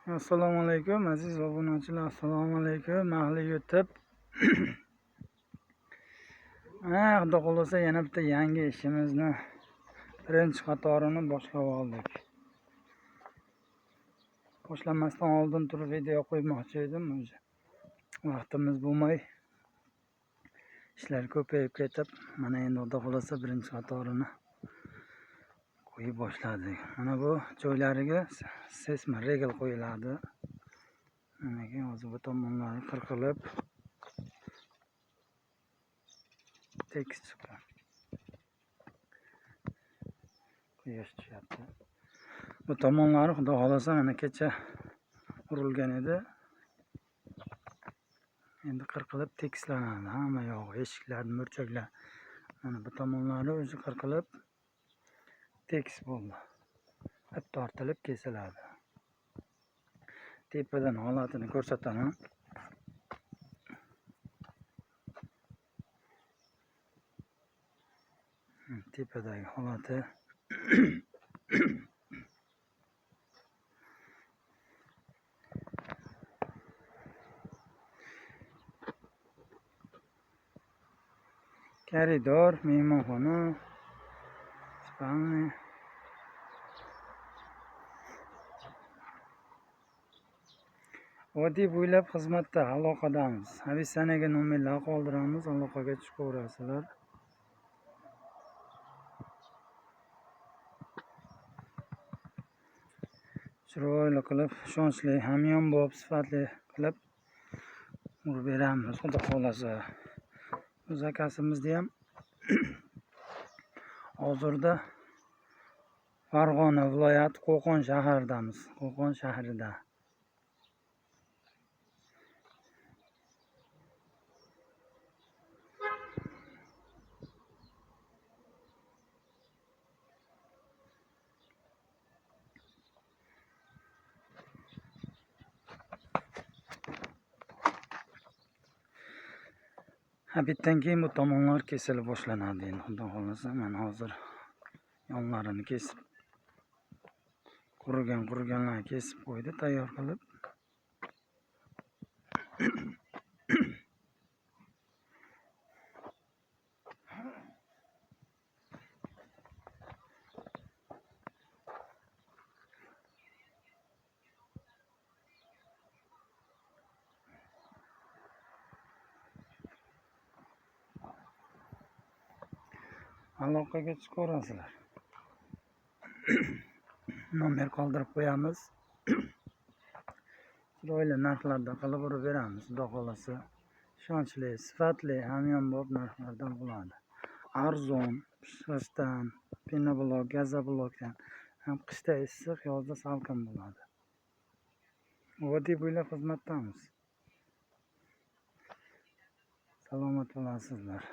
Assalomu alaykum aziz obunachilar, assalomu alaykum mahli YouTube. Xudo xohlasa yana bitta yangi ishimizni birinchi qatorini boshlab oldik. Boshlanmasdan oldin turib video qo'ymoqchi edim, vaqtimiz bo'lmay ishlar ko'payib ketib, mana endi xudo xohlasa birinchi qatorini qo'yib boshladik. Mana bu joylariga sesma regel qo'yiladi. Mana hozir bu tomonlari qirqilib tekis chiqqan. Quyosh tushyapti. Bu tomonlari xudo xolasa mana kecha urilgan edi. Endi qirqilib tekislanadi. Hamma yog'i, eshiklar, murchaklar. Mana bu tomonlari o'zi qirqilib tekis bo'ldi. Ip tortilib kesiladi. Tepadan holatini ko'rsataman. Tepadagi holati koridor, mehmonxona, spalni. Vodiy bo'ylab xizmatda, aloqadamiz. Avissanaga nomerlar qoldiramiz, aloqaga chiqaverasizlar. Chiroyli qilib, ishonchli, hamyonbop, sifatli qilib urib beramiz, xudo xolasa. O'z akasimizda ham hozirda Farg'ona viloyati Qo'qon shahridamiz. Qo'qon shahrida. Bitdan keyin bu tomonlar kesilib boshlanadi. Endi xudo xolasa, men hozir yonlarini kesib quriganlarni kesib qo'ydi, tayyor qilib. Aloqaga chiqaverasizlar. Nomer qoldirib qo'yamiz. Chiroyli narxlarda qilib urib beramiz, xudo xolasa. Ishonchli, sifatli, hamyonbop narxlardan bo'ladi. Arzon, pishqashdan, penoblok, gazoblokdan ham qishda issiq, yozda salqin bo'ladi. Vodiy bo'ylab xizmatdamiz. Salomat bo'lasizlar.